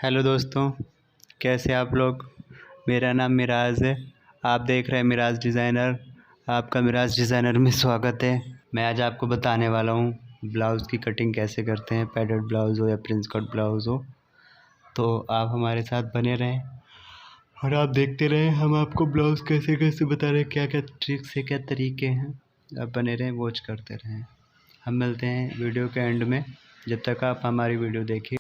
हेलो दोस्तों, कैसे आप लोग। मेरा नाम मिराज है। आप देख रहे हैं मिराज डिज़ाइनर। आपका मिराज डिज़ाइनर में स्वागत है। मैं आज आपको बताने वाला हूँ ब्लाउज़ की कटिंग कैसे करते हैं। पैडेड ब्लाउज़ हो या प्रिंस कट ब्लाउज़ हो, तो आप हमारे साथ बने रहें और आप देखते रहें हम आपको ब्लाउज़ कैसे कैसे बता रहे हैं, क्या क्या ट्रिक्स है, क्या तरीके हैं। आप बने रहें, वॉच करते रहें। हम मिलते हैं वीडियो के एंड में। जब तक आप हमारी वीडियो देखिए।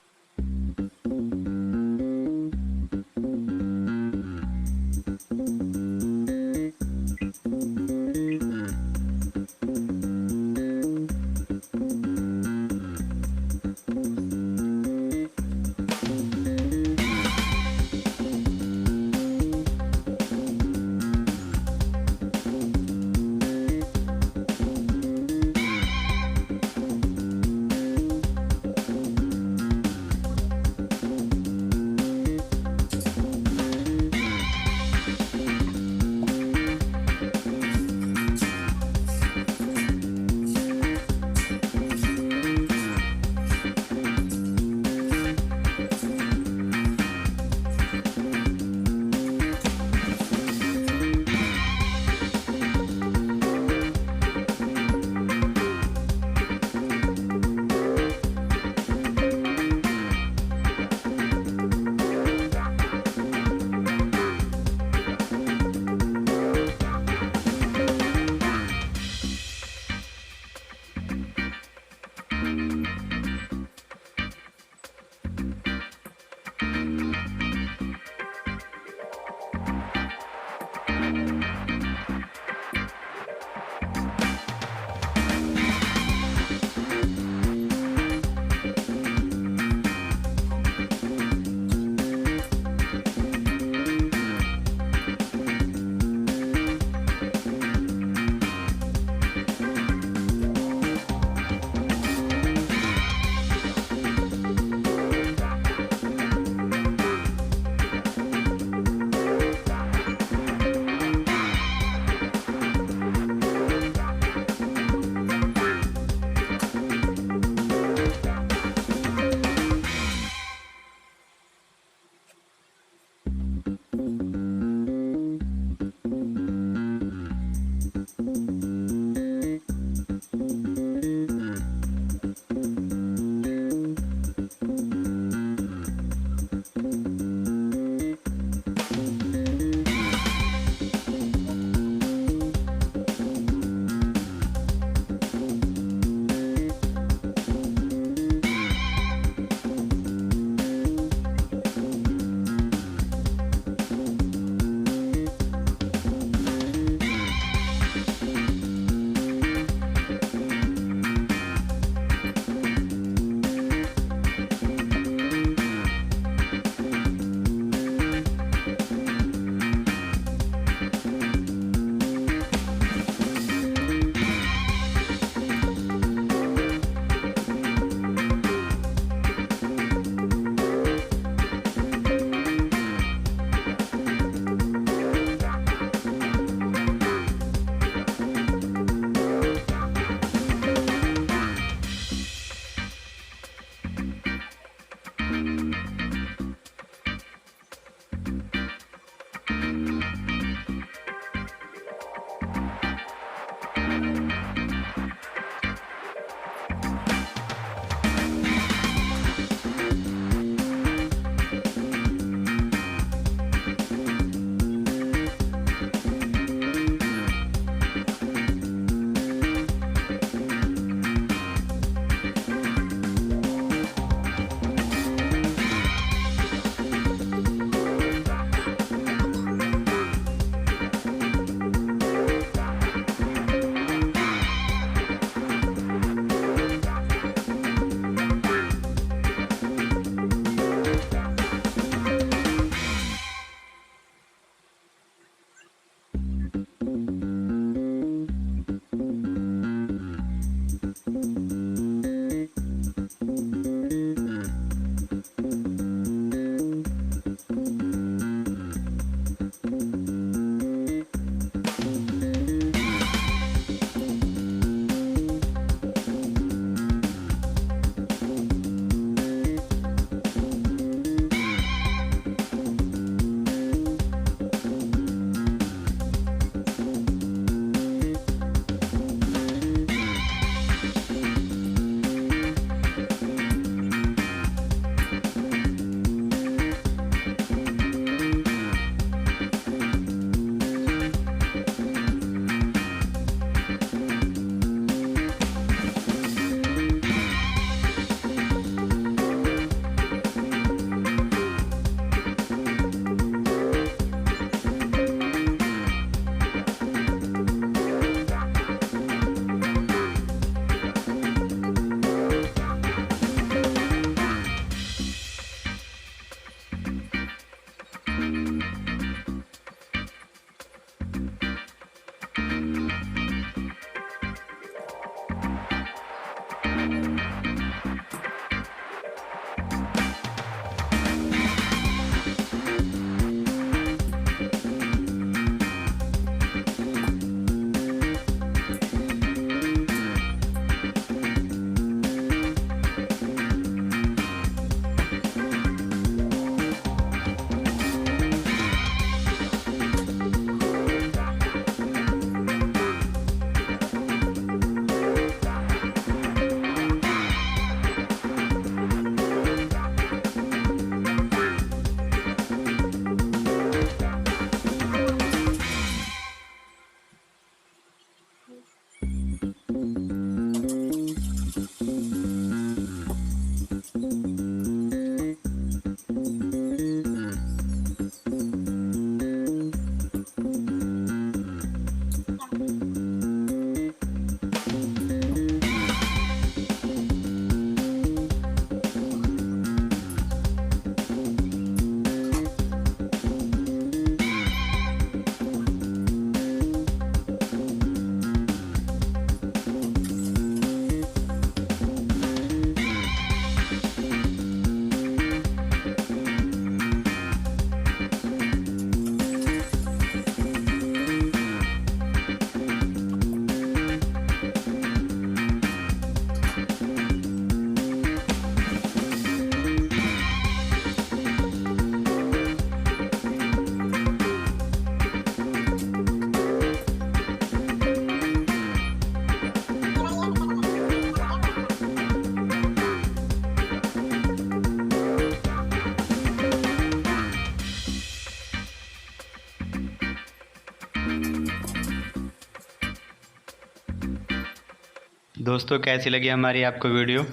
दोस्तों कैसी लगी हमारी आपको वीडियो।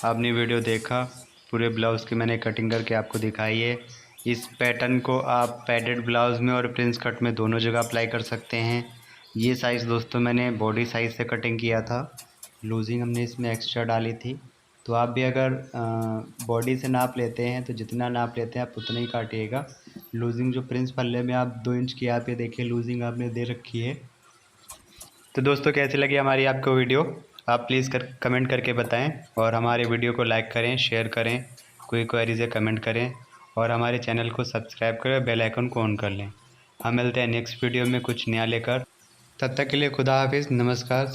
आपने वीडियो देखा, पूरे ब्लाउज़ की मैंने कटिंग करके आपको दिखाई है। इस पैटर्न को आप पैडेड ब्लाउज़ में और प्रिंस कट में दोनों जगह अप्लाई कर सकते हैं। ये साइज़ दोस्तों मैंने बॉडी साइज़ से कटिंग किया था, लूजिंग हमने इसमें एक्स्ट्रा डाली थी। तो आप भी अगर बॉडी से नाप लेते हैं तो जितना नाप लेते हैं आप उतना ही काटिएगा। लूजिंग जो प्रिंस पल्ले में आप 2 इंच की आप ये देखिए लूजिंग आपने दे रखी है। तो दोस्तों कैसी लगी हमारी आपको वीडियो, आप प्लीज़ कमेंट करके बताएं और हमारे वीडियो को लाइक करें, शेयर करें, कोई क्वेरीज है कमेंट करें और हमारे चैनल को सब्सक्राइब करें, बेल आइकन को ऑन कर लें। हम मिलते हैं नेक्स्ट वीडियो में कुछ नया लेकर। तब तक के लिए खुदा हाफिज़, नमस्कार।